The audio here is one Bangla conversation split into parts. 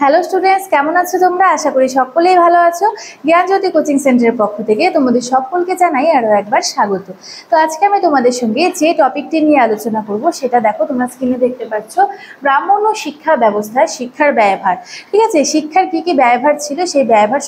হ্যালো স্টুডেন্টস, কেমন আছো তোমরা? আশা করি সকলেই ভালো আছো। জ্ঞানজ্যোতি কোচিং সেন্টারের পক্ষ থেকে তোমাদের সকলকে জানাই আরও একবার স্বাগত। তো আজকে আমি তোমাদের সঙ্গে যে টপিকটি নিয়ে আলোচনা করব সেটা দেখো, তোমরা স্ক্রিনে দেখতে পাচ্ছ, ব্রাহ্মণ ও শিক্ষা ব্যবস্থায় শিক্ষার ব্যয়ভার। ঠিক আছে, শিক্ষার কি কি ব্যয়ভার ছিল সেই ব্যয়ভার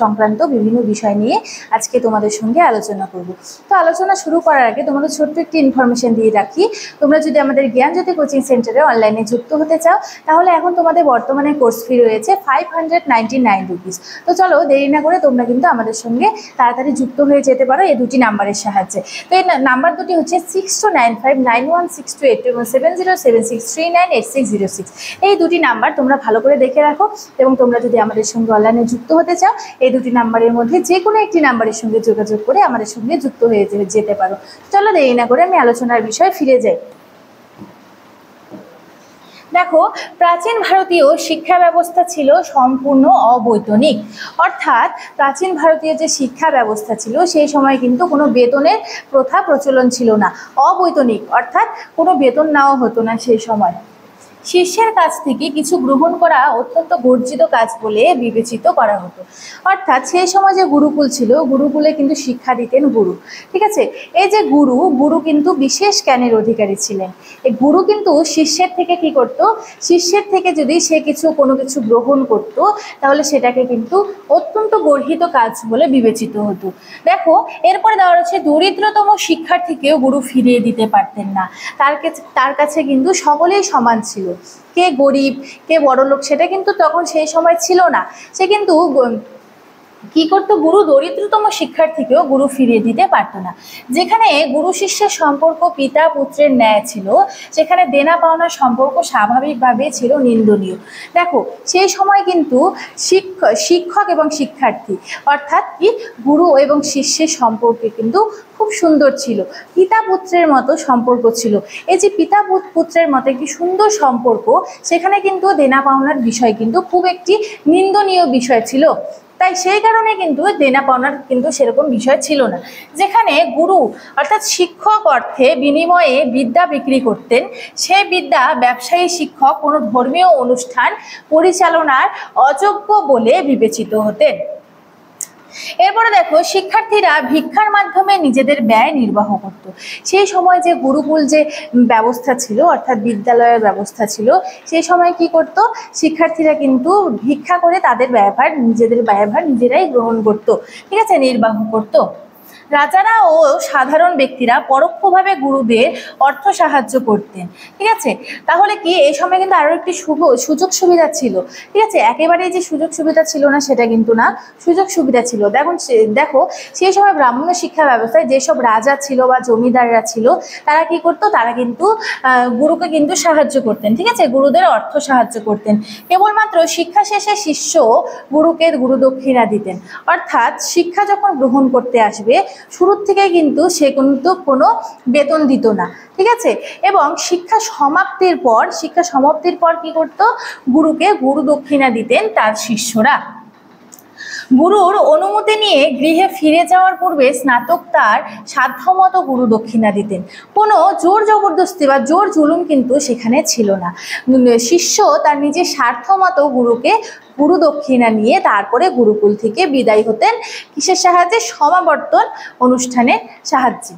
সংক্রান্ত বিভিন্ন বিষয় নিয়ে আজকে তোমাদের সঙ্গে আলোচনা করব। তো আলোচনা শুরু করার আগে তোমাদের ছোট্ট একটি ইনফরমেশন দিয়ে রাখি। তোমরা যদি আমাদের জ্ঞানজ্যোতি কোচিং সেন্টারে অনলাইনে যুক্ত হতে চাও তাহলে এখন তোমাদের বর্তমানে কোর্স ফি রয়েছে 599 রুপিস। তো চলো দেরি না করে তোমরা কিন্তু আমাদের সঙ্গে তাড়াতাড়ি যুক্ত হয়ে যেতে পারো এই দুটি নাম্বারের সাহায্যে। তো এই নাম্বার দুটি হচ্ছে 6295916282 এবং 7076398606। এই দুটি নাম্বার তোমরা ভালো করে দেখে রাখো এবং তোমরা যদি আমাদের সঙ্গে অনলাইনে যুক্ত হতে চাও এই দুটি নাম্বারের মধ্যে যে কোনো একটি নাম্বারের সঙ্গে যোগাযোগ করে আমাদের সঙ্গে যুক্ত হয়ে যেতে পারো। চলো দেরি না করে আমি আলোচনার বিষয়ে ফিরে যাই। দেখো, প্রাচীন ভারতীয় শিক্ষা ব্যবস্থা ছিল সম্পূর্ণ অবৈতনিক। অর্থাৎ প্রাচীন ভারতীয় যে শিক্ষা ব্যবস্থা ছিল সেই সময় কিন্তু কোনো বেতনের প্রথা প্রচলন ছিল না। অবৈতনিক অর্থাৎ কোনো বেতন নেওয়া হতো না সেই সময়। শিষ্যের কাছ থেকে কিছু গ্রহণ করা অত্যন্ত গর্জিত কাজ বলে বিবেচিত করা হতো। অর্থাৎ সেই সময় যে গুরুকুল ছিল, গুরুকুলে কিন্তু শিক্ষা দিতেন গুরু। ঠিক আছে, এই যে গুরু কিন্তু বিশেষ জ্ঞানের অধিকারী ছিলেন। এই গুরু কিন্তু শিষ্যের থেকে কি করত, শিষ্যের থেকে যদি সে কোনো কিছু গ্রহণ করত তাহলে সেটাকে কিন্তু অত্যন্ত গর্হিত কাজ বলে বিবেচিত হতো। দেখো, এরপরে দেওয়া রয়েছে দরিদ্রতম শিক্ষার্থীকেও গুরু ফিরিয়ে দিতে পারতেন না। তার কাছে কিন্তু সকলেই সমান ছিল। কে গরিব কে বড়লোক সেটা কিন্তু তখন সেই সময় ছিল না। সে কিন্তু কি করতো, গুরু দরিদ্রতম শিক্ষার্থীকেও গুরু ফিরিয়ে দিতে পারতো না। যেখানে গুরু শিষ্যের সম্পর্ক পিতা পুত্রের ন্যায় ছিল সেখানে দেনা পাওনার সম্পর্ক স্বাভাবিকভাবে ছিল নিন্দনীয়। দেখো, সেই সময় কিন্তু শিক্ষক এবং শিক্ষার্থী অর্থাৎ কি গুরু এবং শিষ্যের সম্পর্কে কিন্তু খুব সুন্দর ছিল, পিতা পুত্রের মতো সম্পর্ক ছিল। এই যে পিতা পুত্রের মতো একটি সুন্দর সম্পর্ক, সেখানে কিন্তু দেনা পাওনার বিষয় কিন্তু খুব একটি নিন্দনীয় বিষয় ছিল। তাই সেই কারণে কিন্তু দেনা পাওনার কিন্তু সেরকম বিষয় ছিল না। যেখানে গুরু অর্থাৎ শিক্ষক অর্থে বিনিময়ে বিদ্যা বিক্রি করতেন, সেই বিদ্যা ব্যবসায়ী শিক্ষক কোনো ধর্মীয় অনুষ্ঠান পরিচালনার অযোগ্য বলে বিবেচিত হতেন। এরপরে দেখো, শিক্ষার্থীরা ভিক্ষার মাধ্যমে নিজেদের ব্যয় নির্বাহ করত। সেই সময় যে গুরুকুল যে ব্যবস্থা ছিল অর্থাৎ বিদ্যালয়ের ব্যবস্থা ছিল, সেই সময় কি করত, শিক্ষার্থীরা কিন্তু ভিক্ষা করে তাদের নিজেদের ব্যয়ভার নিজেরাই গ্রহণ করত। ঠিক আছে, নির্বাহ করত। রাজারা ও সাধারণ ব্যক্তিরা পরোক্ষভাবে গুরুদের অর্থ সাহায্য করতেন। ঠিক আছে, তাহলে কি এই সময় কিন্তু আরও একটি সুযোগ সুবিধা ছিল। ঠিক আছে, একেবারেই যে সুযোগ সুবিধা ছিল না সেটা কিন্তু না, সুযোগ সুবিধা ছিল। দেখো সেই সময় ব্রাহ্মণ শিক্ষা ব্যবস্থায় যেসব রাজা ছিল বা জমিদাররা ছিল তারা কি করতো, তারা কিন্তু গুরুকে কিন্তু সাহায্য করতেন। ঠিক আছে, গুরুদের অর্থ সাহায্য করতেন। কেবলমাত্র শিক্ষা শেষে শিষ্য গুরুকে গুরুদক্ষিণা দিতেন। অর্থাৎ শিক্ষা যখন গ্রহণ করতে আসবে শুরুর থেকে কিন্তু সে কিন্তু কোনো বেতন দিত না। ঠিক আছে, এবং শিক্ষা সমাপ্তির পর কি করত, গুরুকে গুরুদক্ষিণা দিতেন তার শিষ্যরা। গুরুর অনুমতি নিয়ে গৃহে ফিরে যাওয়ার পূর্বে স্নাতক তার সাধ্যমতো গুরু দক্ষিণা দিতেন। কোনো জোর জবরদস্তি বা জোর জুলুম কিন্তু সেখানে ছিল না। শিষ্য তার নিজের স্বার্থ মতো গুরুকে গুরু দক্ষিণা নিয়ে তারপরে গুরুকুল থেকে বিদায় হতেন। কিসের সাহায্যে? সমাবর্তন অনুষ্ঠানের সাহায্যে।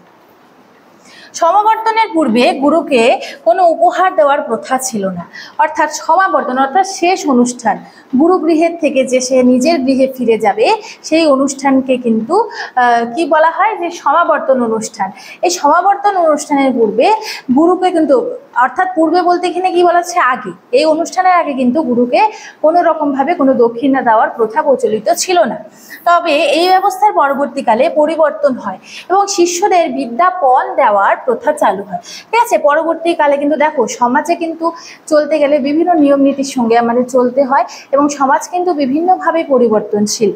সমাবর্তনের পূর্বে গুরুকে কোনো উপহার দেওয়ার প্রথা ছিল না। অর্থাৎ সমাবর্তন অর্থাৎ শেষ অনুষ্ঠান, গুরু গৃহের থেকে যে সে নিজের গৃহে ফিরে যাবে সেই অনুষ্ঠানকে কিন্তু কি বলা হয়, যে সমাবর্তন অনুষ্ঠান। এই সমাবর্তন অনুষ্ঠানের পূর্বে গুরুকে কিন্তু, অর্থাৎ পূর্বে বলতে এখানে কি বলা হচ্ছে, আগে, এই অনুষ্ঠানের আগে কিন্তু গুরুকে কোনো রকমভাবে কোনো দক্ষিণা দেওয়ার প্রথা প্রচলিত ছিল না। তবে এই ব্যবস্থার পরবর্তীকালে পরিবর্তন হয় এবং শিষ্যদের বিদ্যাপণ দেওয়ার প্রথা চালু হয়। ঠিক আছে, পরবর্তীকালে কিন্তু দেখো সমাজে কিন্তু চলতে গেলে বিভিন্ন নিয়ম নীতির সঙ্গে আমাদের চলতে হয় এবং সমাজ কিন্তু বিভিন্নভাবে পরিবর্তনশীল।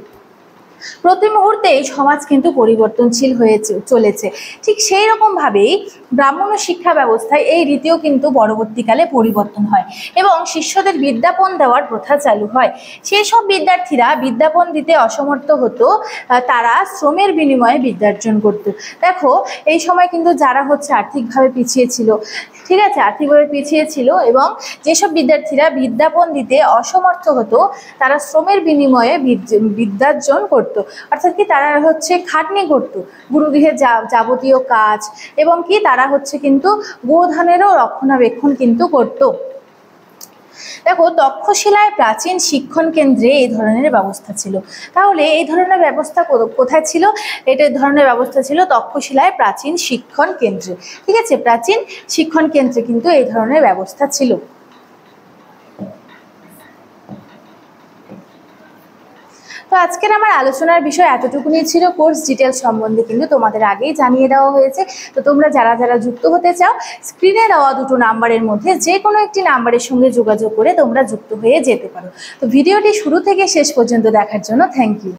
প্রতি মুহূর্তেই সমাজ কিন্তু পরিবর্তনশীল হয়ে চলেছে। ঠিক সেই রকমভাবেই ব্রাহ্মণ শিক্ষা ব্যবস্থায় এই রীতিও কিন্তু পরবর্তীকালে পরিবর্তন হয় এবং শিষ্যদের বিদ্যাপন দেওয়ার প্রথা চালু হয়। সেই সব বিদ্যার্থীরা বিদ্যাপন দিতে অসমর্থ হতো, তারা শ্রমের বিনিময়ে বিদ্যার্জন করত। দেখো এই সময় কিন্তু যারা আর্থিকভাবে পিছিয়ে ছিল, ঠিক আছে, আর্থিকভাবে পিছিয়ে ছিল এবং যেসব বিদ্যার্থীরা বিদ্যাপন দিতে অসমর্থ হতো তারা শ্রমের বিনিময়ে বিদ্যার্জন করত। অর্থাৎ কি তারা খাটনি করত, গুরুগৃহের যাবতীয় কাজ এবং কি তারা কিন্তু গোধানেরও রক্ষণাবেক্ষণ কিন্তু করত। দেখো তক্ষশিলায় প্রাচীন শিক্ষণ কেন্দ্রে এই ধরনের ব্যবস্থা ছিল। তাহলে এই ধরনের ব্যবস্থা কোথায় ছিল? এটা ধরনের ব্যবস্থা ছিল তক্ষশিলায় প্রাচীন শিক্ষণ কেন্দ্রে। ঠিক আছে, প্রাচীন শিক্ষণ কেন্দ্রে কিন্তু এই ধরনের ব্যবস্থা ছিল। তো আজকের আমার আলোচনার বিষয় এতটুকুনি ছিল। কোর্স ডিটেলস সম্বন্ধে কিন্তু তোমাদের আগেই জানিয়ে দেওয়া হয়েছে। তো তোমরা যারা যারা যুক্ত হতে চাও স্ক্রিনে দেওয়া দুটো নাম্বারের মধ্যে যে কোনো একটি নাম্বারের সঙ্গে যোগাযোগ করে তোমরা যুক্ত হয়ে যেতে পারো। তো ভিডিওটি শুরু থেকে শেষ পর্যন্ত দেখার জন্য থ্যাংক ইউ।